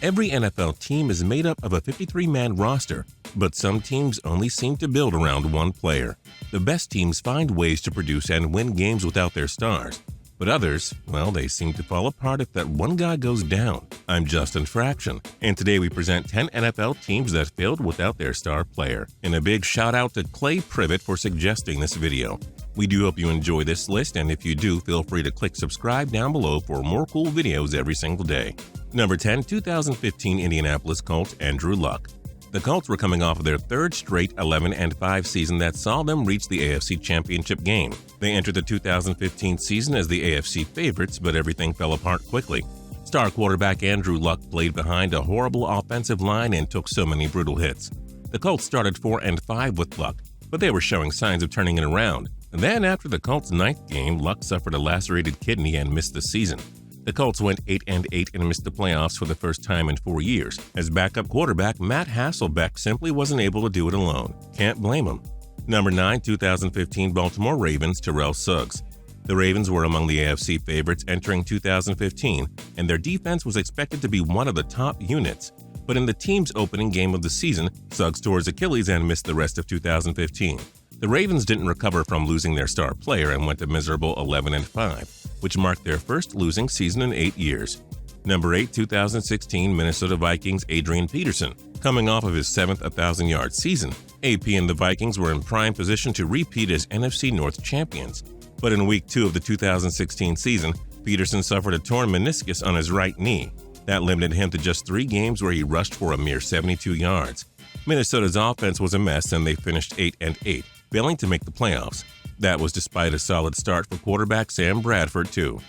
Every NFL team is made up of a 53-man roster, but some teams only seem to build around one player. The best teams find ways to produce and win games without their stars. But others, well, they seem to fall apart if that one guy goes down. I'm Justin Fraction, and today we present 10 NFL teams that failed without their star player. And a big shout out to Clay Privett for suggesting this video. We do hope you enjoy this list, and if you do, feel free to click subscribe down below for more cool videos every single day. Number 10, 2015 Indianapolis Colts, Andrew Luck. The Colts were coming off of their third straight 11-5 season that saw them reach the AFC Championship game. They entered the 2015 season as the AFC favorites, but everything fell apart quickly. Star quarterback Andrew Luck played behind a horrible offensive line and took so many brutal hits. The Colts started 4-5 with Luck, but they were showing signs of turning it around. And then after the Colts' 9th game, Luck suffered a lacerated kidney and missed the season. The Colts went 8-8 and missed the playoffs for the first time in 4 years, as backup quarterback Matt Hasselbeck simply wasn't able to do it alone. Can't blame him. Number 9, 2015 Baltimore Ravens, Terrell Suggs. The Ravens were among the AFC favorites entering 2015, and their defense was expected to be one of the top units. But in the team's opening game of the season, Suggs tore his Achilles and missed the rest of 2015. The Ravens didn't recover from losing their star player and went a miserable 11-5. Which marked their first losing season in 8 years. Number 8, 2016 Minnesota Vikings Adrian Peterson. Coming off of his 7th 1,000-yard season, AP and the Vikings were in prime position to repeat as NFC North champions. But in Week 2 of the 2016 season, Peterson suffered a torn meniscus on his right knee. That limited him to just 3 games where he rushed for a mere 72 yards. Minnesota's offense was a mess and they finished 8-8, failing to make the playoffs. That was despite a solid start for quarterback Sam Bradford, too.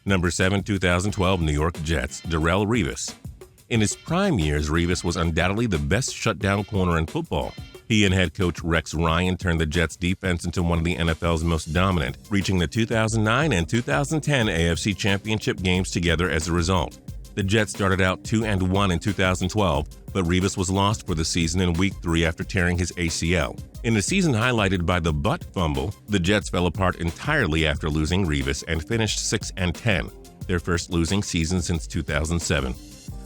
Number 7, 2012 New York Jets, Darrelle Revis. In his prime years, Revis was undoubtedly the best shutdown corner in football. He and head coach Rex Ryan turned the Jets' defense into one of the NFL's most dominant, reaching the 2009 and 2010 AFC Championship games together as a result. The Jets started out 2-1 in 2012, but Revis was lost for the season in Week 3 after tearing his ACL. In a season highlighted by the butt fumble, the Jets fell apart entirely after losing Revis and finished 6-10, their first losing season since 2007.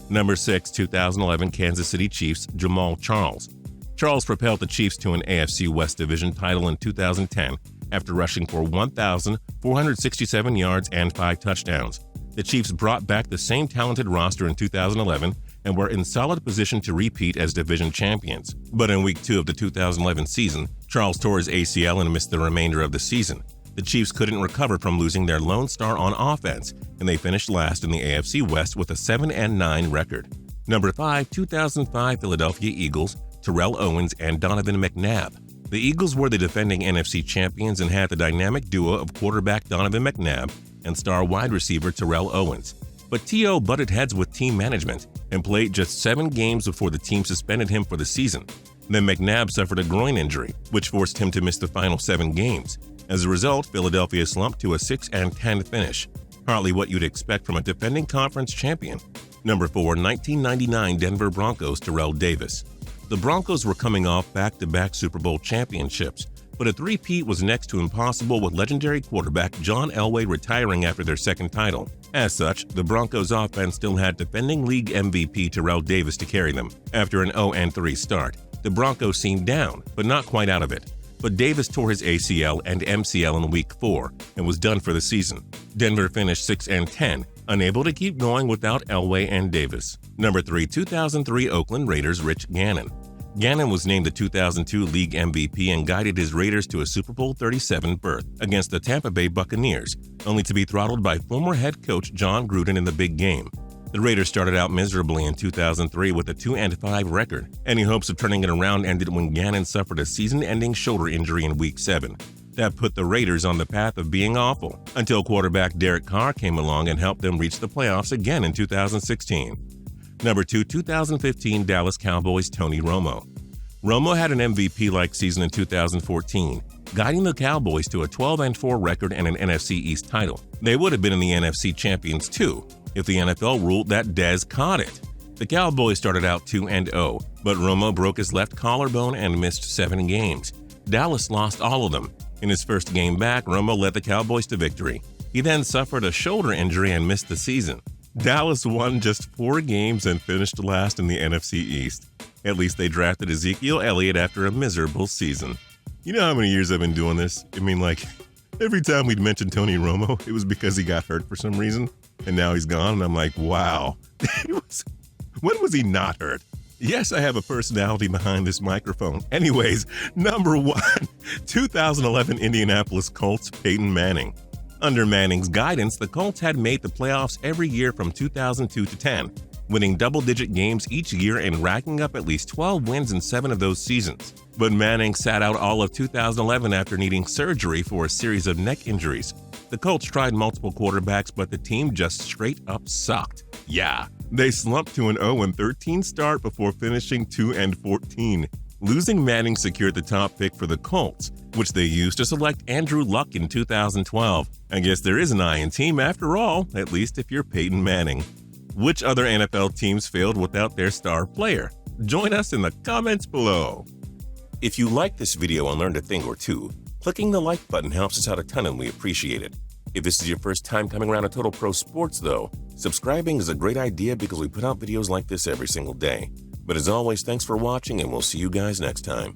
Number 6, 2011 Kansas City Chiefs, Jamaal Charles. Charles propelled the Chiefs to an AFC West Division title in 2010 after rushing for 1,467 yards and 5 touchdowns. The Chiefs brought back the same talented roster in 2011 and were in solid position to repeat as division champions. But in Week 2 of the 2011 season, Charles tore his ACL and missed the remainder of the season. The Chiefs couldn't recover from losing their lone star on offense, and they finished last in the AFC West with a 7-9 record. Number 5, 2005 Philadelphia Eagles, Terrell Owens and Donovan McNabb. The Eagles were the defending NFC champions and had the dynamic duo of quarterback Donovan McNabb and star wide receiver Terrell Owens. But T.O. butted heads with team management and played just 7 games before the team suspended him for the season. Then McNabb suffered a groin injury, which forced him to miss the final 7 games. As a result, Philadelphia slumped to a 6-10 finish, hardly what you'd expect from a defending conference champion. Number 4, 1999 Denver Broncos, Terrell Davis. The Broncos were coming off back-to-back Super Bowl championships, but a three-peat was next to impossible with legendary quarterback John Elway retiring after their second title. As such, the Broncos offense still had defending league MVP Terrell Davis to carry them. After an 0-3 start, the Broncos seemed down, but not quite out of it. But Davis tore his ACL and MCL in Week 4 and was done for the season. Denver finished 6-10, unable to keep going without Elway and Davis. Number 3, 2003 Oakland Raiders, Rich Gannon. Gannon was named the 2002 league MVP and guided his Raiders to a Super Bowl 37 berth against the Tampa Bay Buccaneers, only to be throttled by former head coach John Gruden in the big game. The Raiders started out miserably in 2003 with a 2-5 record. Any hopes of turning it around ended when Gannon suffered a season-ending shoulder injury in Week 7. That put the Raiders on the path of being awful, until quarterback Derek Carr came along and helped them reach the playoffs again in 2016. Number 2, 2015 Dallas Cowboys, Tony Romo. Romo had an MVP-like season in 2014, guiding the Cowboys to a 12-4 record and an NFC East title. They would have been in the NFC Champions too, if the NFL ruled that Dez caught it. The Cowboys started out 2-0, but Romo broke his left collarbone and missed 7 games. Dallas lost all of them. In his first game back, Romo led the Cowboys to victory. He then suffered a shoulder injury and missed the season. Dallas won just 4 games and finished last in the NFC East. At least they drafted Ezekiel Elliott after a miserable season. You know how many years I've been doing this? I mean, like, every time we'd mention Tony Romo, it was because he got hurt for some reason, and now he's gone, and I'm like, wow. When was he not hurt? Yes, I have a personality behind this microphone. Anyways, number 1, 2011 Indianapolis Colts, Peyton Manning. Under Manning's guidance, the Colts had made the playoffs every year from 2002 to 10, winning double-digit games each year and racking up at least 12 wins in 7 of those seasons. But Manning sat out all of 2011 after needing surgery for a series of neck injuries. The Colts tried multiple quarterbacks, but the team just straight up sucked. Yeah, they slumped to an 0-13 start before finishing 2-14. Losing Manning secured the top pick for the Colts, which they used to select Andrew Luck in 2012. I guess there is an I in team after all, at least if you're Peyton Manning. Which other NFL teams failed without their star player? Join us in the comments below. If you like this video and learned a thing or two, clicking the like button helps us out a ton and we appreciate it. If this is your first time coming around to Total Pro Sports though, subscribing is a great idea because we put out videos like this every single day. But as always, thanks for watching and we'll see you guys next time.